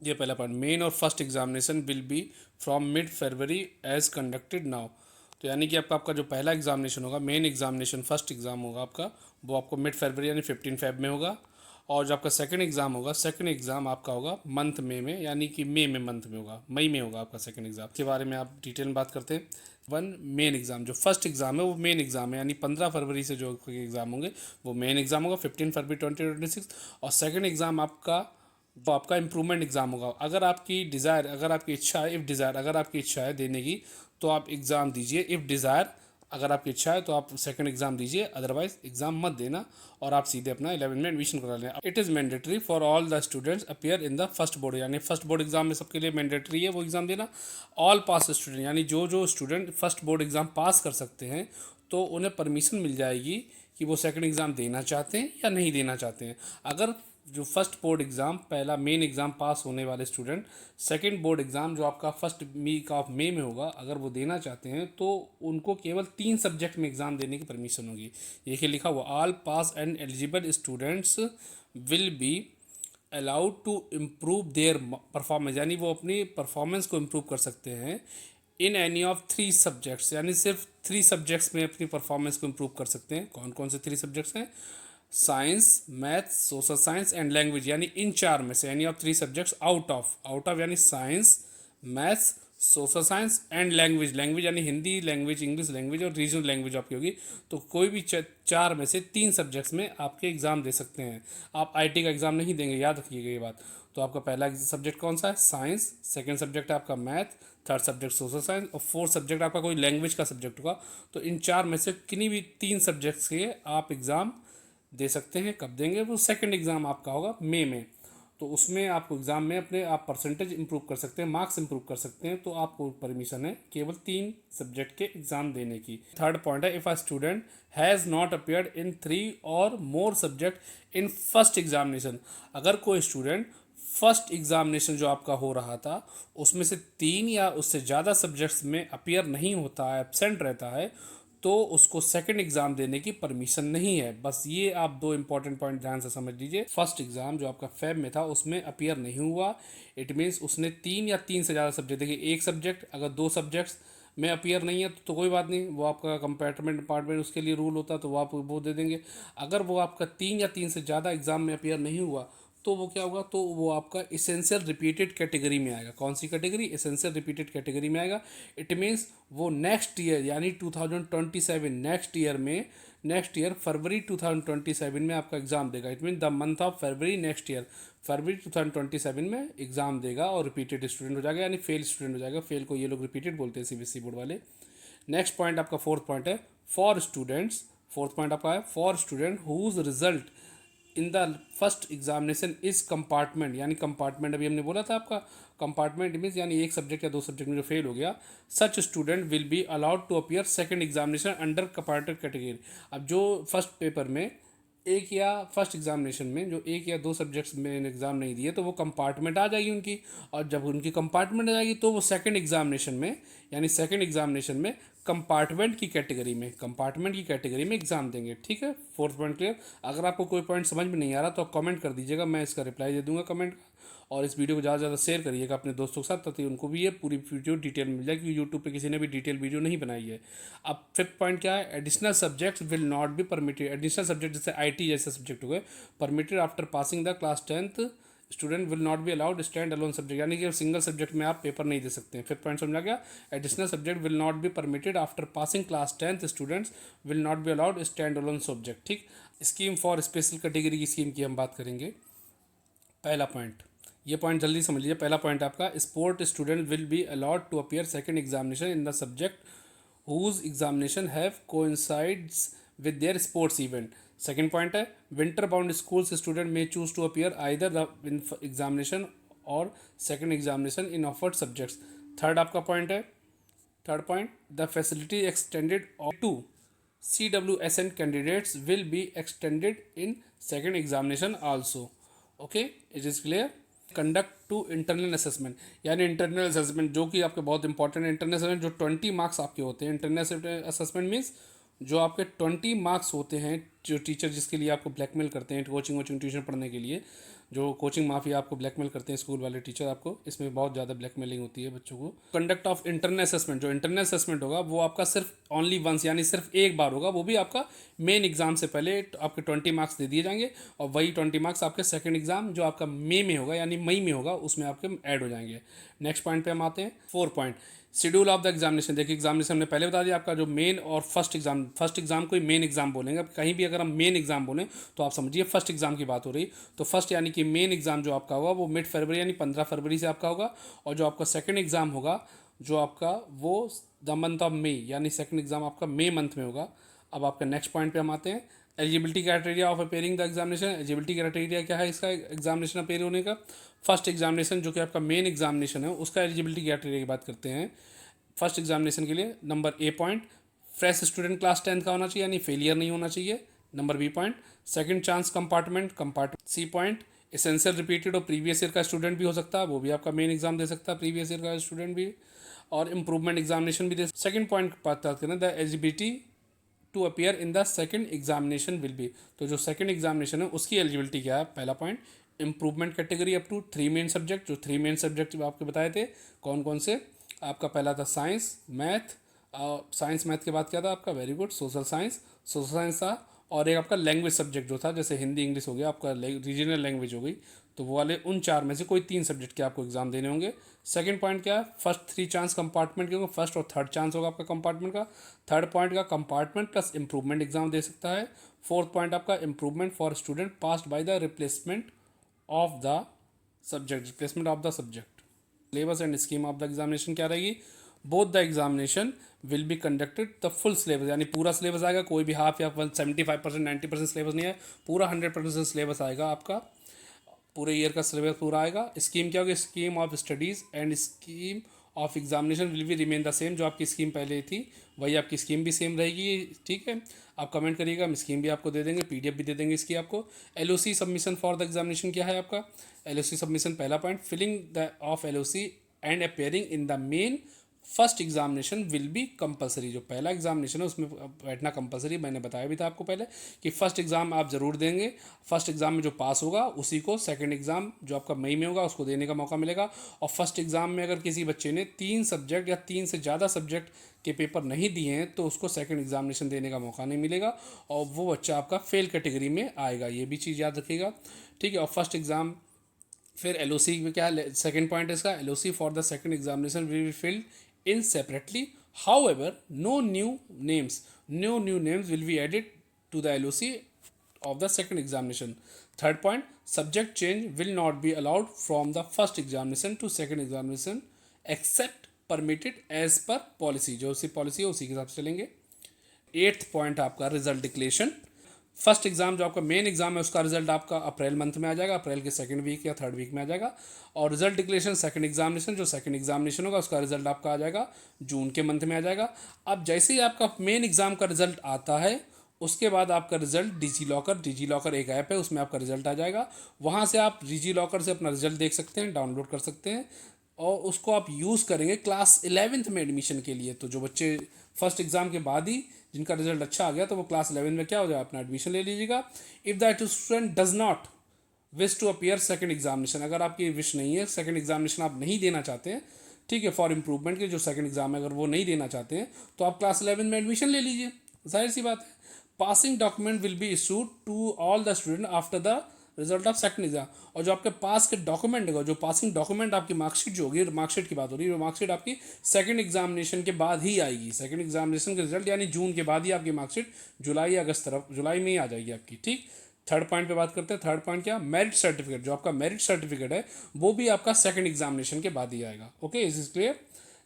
ये पहला point, main और first examination will be from mid February as conducted now. तो यानी कि आपका आपका जो पहला एग्जामिनेशन होगा, मेन एग्जामिनेशन फर्स्ट एग्ज़ाम होगा आपका, वो आपको मिड फरवरी यानी 15 फेब में होगा। और जो आपका सेकंड एग्ज़ाम होगा, सेकंड एग्ज़ाम आपका होगा मंथ में यानी कि मई में, मंथ में होगा, मई में होगा आपका सेकंड एग्ज़ाम। के बारे में आप डिटेल में बात करते हैं। वन, मेन एग्ज़ाम जो फर्स्ट एग्ज़ाम है वो मेन एग्ज़ाम है, यानी 15 फरवरी से जो एग्ज़ाम होंगे वो मेन एग्ज़ाम होगा 15 फरवरी 2026। और सेकंड एग्ज़ाम आपका वो आपका इम्प्रूवमेंट एग्ज़ाम होगा। अगर आपकी डिज़ायर, अगर आपकी इच्छा है, इफ़ डिज़ायर, अगर आपकी इच्छा है देने की तो आप एग्ज़ाम दीजिए। इफ़ डिज़ायर, अगर आपकी इच्छा है तो आप सेकंड एग्ज़ाम दीजिए, अदरवाइज एग्ज़ाम मत देना और आप सीधे अपना 11वीं में एडमिशन करा लें। It is mandatory for all the students appear in the first board, यानी फर्स्ट बोर्ड एग्ज़ाम में सबके लिए मैंडेटरी है वो एग्ज़ाम देना। ऑल पास स्टूडेंट, यानी जो जो student first board exam pass कर सकते हैं तो उन्हें परमिशन मिल जाएगी कि वो सेकंड एग्ज़ाम देना चाहते हैं या नहीं देना चाहते हैं। अगर जो फर्स्ट बोर्ड एग्ज़ाम, पहला मेन एग्ज़ाम पास होने वाले स्टूडेंट सेकंड बोर्ड एग्ज़ाम जो आपका फर्स्ट वीक ऑफ मई में होगा, अगर वो देना चाहते हैं तो उनको केवल 3 सब्जेक्ट में एग्ज़ाम देने की परमिशन होगी। ये लिखा हुआ, all pass and eligible students will be allowed to improve their performance, यानी वो अपनी परफॉर्मेंस को इम्प्रूव कर सकते हैं इन एनी ऑफ 3 सब्जेक्ट्स, यानी सिर्फ 3 सब्जेक्ट्स में अपनी परफॉर्मेंस को इम्प्रूव कर सकते हैं। कौन कौन से 3 सब्जेक्ट्स हैं? Science, math, social science and language, यानी इन 4 में से any of 3 subjects out of यानी science, maths, social science and language, language यानी हिंदी लैंग्वेज, इंग्लिश लैंग्वेज और रीजनल लैंग्वेज आपकी होगी। तो कोई भी 4 में से 3 सब्जेक्ट्स में आपके एग्ज़ाम दे सकते हैं। आप आईटी का एग्ज़ाम नहीं देंगे, याद रखिएगा ये बात। तो आपका पहला सब्जेक्ट कौन सा है? साइंस, सेकंड सब्जेक्ट है आपका math, third subject social science और फोर्थ सब्जेक्ट आपका कोई लैंग्वेज का सब्जेक्ट होगा। तो इन 4 में से किन्हीं भी 3 सब्जेक्ट्स के आप एग्ज़ाम दे सकते हैं। कब देंगे? वो सेकंड एग्ज़ाम आपका होगा मई में। तो उसमें आपको एग्ज़ाम में अपने आप परसेंटेज इंप्रूव कर सकते हैं, मार्क्स इंप्रूव कर सकते हैं। तो आपको परमिशन है केवल 3 सब्जेक्ट के एग्ज़ाम देने की। थर्ड पॉइंट है, if a student has not appeared in 3 और more subject in first examination, अगर कोई स्टूडेंट फर्स्ट एग्जामिनेशन जो आपका हो रहा था उसमें से 3 या उससे ज़्यादा सब्जेक्ट्स में अपियर नहीं होता है, एब्सेंट रहता है, तो उसको सेकंड एग्ज़ाम देने की परमिशन नहीं है। बस ये आप 2 इंपॉर्टेंट पॉइंट ध्यान से समझ लीजिए। फर्स्ट एग्ज़ाम जो आपका फेब में था उसमें अपियर नहीं हुआ, इट मीन्स उसने 3 या 3 से ज़्यादा सब्जेक्ट, देखिए एक सब्जेक्ट अगर 2 सब्जेक्ट्स में अपियर नहीं है तो कोई बात नहीं, वो आपका कंपार्टमेंट डिपार्टमेंट उसके लिए रूल होता है तो वो आप वो दे देंगे। अगर वो आपका 3 या 3 से ज़्यादा एग्ज़ाम में अपियर नहीं हुआ तो वो क्या होगा, तो वो आपका इसेंशियल रिपीटेड कैटेगरी में आएगा। कौन सी कैटेगरी? इसेंशियल रिपीटेड कैटेगरी में आएगा। इट मीन्स वो नेक्स्ट ईयर यानी 2027, नेक्स्ट ईयर फरवरी 2027 में आपका एग्ज़ाम देगा। It mean the month of February next year, फरवरी 2027 में एग्ज़ाम देगा और रिपीटेड स्टूडेंट हो जाएगा, यानी फेल स्टूडेंट हो जाएगा। फेल को ये लोग रिपीटेड बोलते हैं सीबीएसई बोर्ड वाले। नेक्स्ट पॉइंट आपका फोर्थ पॉइंट है, फॉर स्टूडेंट्स। फोर्थ पॉइंट आपका है for student whose result in the first examination is compartment, यानी कंपार्टमेंट अभी हमने बोला था आपका, कंपार्टमेंट मीन्स यानी एक सब्जेक्ट या 2 सब्जेक्ट में जो फेल हो गया, such student will be allowed to appear second examination under compartment category. अब जो फर्स्ट पेपर में एक या फर्स्ट एग्जामिनेशन में जो 1 या 2 सब्जेक्ट्स में एग्ज़ाम नहीं दिए तो वो कंपार्टमेंट आ जाएगी उनकी, और जब उनकी कंपार्टमेंट आ जाएगी तो वो सेकंड एग्जामिनेशन में, यानी सेकंड एग्जामिनेशन में कंपार्टमेंट की कैटेगरी में एग्ज़ाम देंगे। ठीक है, फोर्थ पॉइंट क्लियर। अगर आपको कोई पॉइंट समझ में नहीं आ रहा तो आप कमेंट कर दीजिएगा, मैं इसका रिप्लाई दे दूंगा कमेंट का। और इस वीडियो को ज़्यादा से ज़्यादा शेयर करिएगा अपने दोस्तों के साथ ताकि उनको भी ये पूरी वीडियो डिटेल मिल जाए, क्योंकि यूट्यूब पे किसी ने भी डिटेल वीडियो नहीं बनाई है। अब फिफ्थ पॉइंट क्या है? Additional subjects will not be permitted. Additional subject जैसे आईटी जैसे सब्जेक्ट हो गए, permitted after passing the class 10th student will not be allowed stand alone subject, यानी कि सिंगल सब्जेक्ट में आप पेपर नहीं दे सकते हैं। फिफ्थ पॉइंट समझा गया? Additional subject will not be permitted after passing class 10th students will not be allowed stand alone subject. ठीक, स्कीम फॉर स्पेशल कैटेगरी की स्कीम की हम बात करेंगे। पहला पॉइंट, ये पॉइंट जल्दी समझ लीजिए। पहला पॉइंट आपका, sport student will be allowed to appear second examination in the subject whose examination have coincides with their sports event. Second point है, winter bound schools student may choose to appear either the examination or second examination in offered subjects. Third आपका point है, third point, the facility extended to CWSN candidates will be extended in second examination also. Okay, it is clear. Conduct to internal assessment, यानी internal assessment जो कि आपके बहुत important है। Internal assessment जो 20 marks आपके होते हैं, इंटरनल असेसमेंट मीन्स जो आपके 20 मार्क्स होते हैं, जो टीचर जिसके लिए आपको ब्लैकमेल करते हैं कोचिंग वोचिंग ट्यूशन पढ़ने के लिए, जो कोचिंग माफिया आपको ब्लैकमेल करते हैं, स्कूल वाले टीचर आपको, इसमें बहुत ज़्यादा ब्लैकमेलिंग होती है बच्चों को। कंडक्ट ऑफ इंटरनल असेसमेंट, जो इंटरनल असेसमेंट होगा वो आपका सिर्फ ओनली वंस, यानी सिर्फ एक बार होगा, वो भी आपका मेन एग्जाम से पहले आपके 20 मार्क्स दे दिए जाएंगे, और वही 20 मार्क्स आपके सेकंड एग्जाम जो आपका मई में होगा यानी मई में होगा उसमें आपके ऐड हो जाएंगे। नेक्स्ट पॉइंट पे हम आते हैं, 4 point, schedule of the examination. देखिए एग्जामिनेशन हमने पहले बता दिया आपका जो मेन और फर्स्ट एग्जाम को ही मेन एग्जाम बोलेंगे। अब कहीं भी अगर हम मेन एग्जाम बोलें तो आप समझिए फर्स्ट एग्जाम की बात हो रही। तो फर्स्ट यानी कि मेन एग्जाम जो आपका होगा वो मिड फरवरी यानी 15 फरवरी से आपका होगा, और जो आपका सेकंड एग्जाम होगा जो आपका वो द मंथ ऑफ मई, यानी सेकंड एग्जाम आपका मई मंथ में होगा। अब आपका नेक्स्ट पॉइंट पे हम आते हैं, eligibility criteria of appearing the examination. Eligibility criteria क्या है इसका एग्जामिनेशन अपेयर होने का? फर्स्ट एग्जामिनेशन जो कि आपका मेन एग्जामिनेशन है उसका एलिजिबिलिटी क्राइटेरिया की बात करते हैं। फर्स्ट एग्जामिनेशन के लिए number A point, fresh student class 10 का होना चाहिए यानी फेलियर नहीं होना चाहिए। Number B point, second chance compartment. C point, essential repeated और प्रीवियस ईयर का स्टूडेंट भी हो सकता है, वो भी आपका मेन एग्जाम दे सकता है, प्रीवियस ईयर का स्टूडेंट भी, और इम्प्रूवमेंट एग्जामिनेशन भी दे। सेकंड पॉइंट बात करें, the eligibility to appear in the second examination will be. तो जो सेकंड एग्जामिनेशन है उसकी एलिजिबिलिटी क्या है? पहला point, improvement category up to 3 main subject. जो 3 मेन सब्जेक्ट आपके बताए थे कौन कौन से, आपका पहला था साइंस मैथ, साइंस मैथ के बाद क्या था आपका? वेरी गुड, सोशल साइंस था, और एक आपका लैंग्वेज सब्जेक्ट जो था, जैसे हिंदी इंग्लिश हो गया आपका, रीजनल लैंग्वेज हो गई। तो वो वाले उन 4 में से कोई 3 सब्जेक्ट के आपको एग्जाम देने होंगे। सेकंड पॉइंट क्या है? फर्स्ट 3 चांस कंपार्टमेंट के होंगे, फर्स्ट और थर्ड चांस होगा आपका कंपार्टमेंट का। थर्ड पॉइंट का कंपार्टमेंट प्लस इंप्रूवमेंट एग्जाम दे सकता है। फोर्थ पॉइंट आपका improvement for student passed by the replacement of the subject. Syllabus and scheme of the examination क्या रहेगी? Both the examination will be conducted the full syllabus, यानी पूरा syllabus आएगा, कोई भी हाफ या 75% 90% सिलेबस नहीं है, पूरा 100% सिलेबस आएगा आपका, पूरे ईयर का सिलेबस पूरा आएगा। स्कीम क्या होगी? Scheme of studies and scheme of examination will be remain the same. जो आपकी स्कीम पहले थी वही आपकी स्कीम भी सेम रहेगी, ठीक है। आप कमेंट करिएगा, हम स्कीम भी आपको दे देंगे, पीडीएफ भी दे देंगे इसकी आपको। LOC submission for the examination क्या है आपका? एलओसी सबमिशन पहला point, filling the of LOC and appearing in the main first examination will be compulsory. जो पहला एग्जामिनेशन है उसमें बैठना कंपलसरी, मैंने बताया भी था आपको पहले कि फर्स्ट एग्जाम आप ज़रूर देंगे। फर्स्ट एग्जाम में जो पास होगा उसी को सेकंड एग्जाम जो आपका मई में होगा उसको देने का मौका मिलेगा। और फर्स्ट एग्जाम में अगर किसी बच्चे ने 3 सब्जेक्ट या 3 से ज़्यादा सब्जेक्ट के पेपर नहीं दिए हैं तो उसको सेकंड एग्जामिनेशन देने का मौका नहीं मिलेगा, और वो बच्चा आपका फेल कैटेगरी में आएगा, ये भी चीज़ याद रखिएगा, ठीक है। और फर्स्ट एग्जाम फिर एलओसी में क्या है? सेकंड पॉइंट इसका, LOC for the second examination will be filled in separately, however no new names will be added to the LOC of the second examination. Third point, subject change will not be allowed from the first examination to second examination except permitted as per policy। जो सी policy है उसी के हिसाब से चलेंगे। 8th point आपका result declaration. First exam जो आपका मेन एग्जाम है उसका रिजल्ट आपका अप्रैल मंथ में आ जाएगा, अप्रैल के सेकंड वीक या थर्ड वीक में आ जाएगा। और रिजल्ट डिक्लेरेशन सेकंड एग्जामिनेशन, जो सेकंड एग्जामिनेशन होगा उसका रिजल्ट आपका आ जाएगा जून के मंथ में आ जाएगा। अब जैसे ही आपका मेन एग्जाम का रिजल्ट आता है उसके बाद आपका रिजल्ट डिजी लॉकर एक ऐप है उसमें आपका रिजल्ट आ जाएगा, वहाँ से आप डिजी लॉकर से अपना रिजल्ट देख सकते हैं, डाउनलोड कर सकते हैं, और उसको आप यूज़ करेंगे क्लास 11th में एडमिशन के लिए। तो जो बच्चे फर्स्ट एग्जाम के बाद ही जिनका रिजल्ट अच्छा आ गया तो वो क्लास 11 में क्या हो जाए अपना एडमिशन ले लीजिएगा। If that student does not wish to appear second examination, अगर आपकी विश नहीं है सेकंड एग्जामिनेशन आप नहीं देना चाहते हैं, ठीक है, फॉर इम्प्रूवमेंट के जो सेकंड एग्जाम है अगर वो नहीं देना चाहते हैं तो आप क्लास 11 में एडमिशन ले लीजिए, जाहिर सी बात है। Passing document will be issued to all the student after the result of second exam. और जो आपके पास के डॉक्यूमेंट है, जो पासिंग डॉक्यूमेंट आपकी मार्कशीट जो होगी, मार्कशीट की बात हो रही है, मार्कशीट आपकी सेकंड एग्जामिनेशन के बाद ही आएगी, सेकंड एग्जामिनेशन के रिजल्ट यानी जून के बाद ही आपकी मार्कशीट जुलाई अगस्त तरफ जुलाई में ही आ जाएगी आपकी, ठीक। थर्ड पॉइंट पे बात करते हैं। थर्ड पॉइंट क्या? Merit certificate. जो आपका मेरिट सर्टिफिकेट है वो भी आपका सेकंड एग्जामिनेशन के बाद ही आएगा। Okay, is is clear.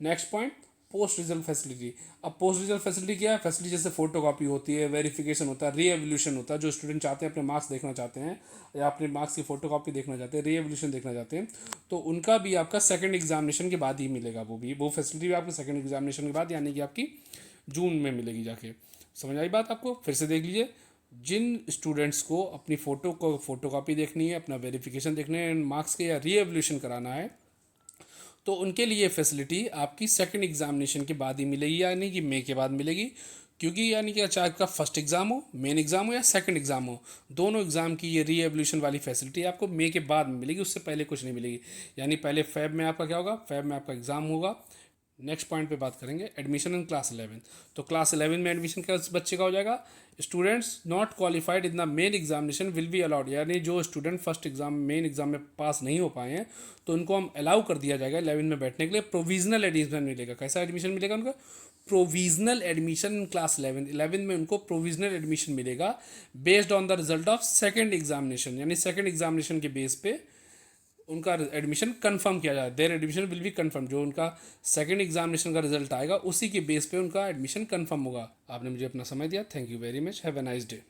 Next point, post result facility. अब पोस्ट रिजल्ट फैसिलिटी क्या है? फैसिलिटी जैसे फोटो कॉपी होती है, वेरिफिकेशन होता है, री एवोल्यूशन होता है। जो स्टूडेंट चाहते हैं अपने मार्क्स देखना चाहते हैं या अपने मार्क्स की फोटो कॉपी देखना चाहते हैं, री एवोल्यूशन देखना चाहते हैं, तो उनका भी आपका सेकंड एग्जामिनेशन के बाद ही मिलेगा। वो फैसिलिटी भी आपके सेकंड एग्जामिनेशन के बाद यानी कि आपकी जून में मिलेगी जाके। समझ आई बात आपको? फिर से देख लीजिए, जिन स्टूडेंट्स को अपनी फोटो कॉपी देखनी है, अपना वेरिफिकेशन देखने हैं मार्क्स के, या री एवोल्यूशन कराना है, तो उनके लिए फैसिलिटी आपकी सेकंड एग्जामिनेशन के बाद ही मिलेगी, यानी कि मई के बाद मिलेगी। क्योंकि यानी कि चाहे आपका फर्स्ट एग्जाम हो, मेन एग्जाम हो या सेकंड एग्जाम हो, दोनों एग्जाम की ये री एवल्यूशन वाली फैसिलिटी आपको मई के बाद में मिलेगी, उससे पहले कुछ नहीं मिलेगी। यानी पहले फेब में आपका क्या होगा, फेब में आपका एग्जाम होगा। नेक्स्ट पॉइंट पे बात करेंगे एडमिशन इन क्लास 11। तो क्लास 11 में एडमिशन का बच्चे का हो जाएगा। Students not qualified in the main examination will be allowed, यानी जो student first exam main exam में पास नहीं हो पाए हैं तो उनको हम अलाउ कर दिया जाएगा 11 में बैठने के लिए। प्रोविजनल एडमिशन मिलेगा। कैसा एडमिशन मिलेगा उनका? प्रोविजनल एडमिशन इन क्लास 11 में उनको प्रोविजनल एडमिशन मिलेगा based on the result of second examination, यानी सेकेंड एग्जामिनेशन के बेस पे उनका एडमिशन कंफर्म किया जाए। There admission will be confirm, जो उनका सेकंड एग्जामिनेशन का रिजल्ट आएगा उसी के बेस पे उनका एडमिशन कंफर्म होगा। आपने मुझे अपना समय दिया, thank you very much, have a nice day.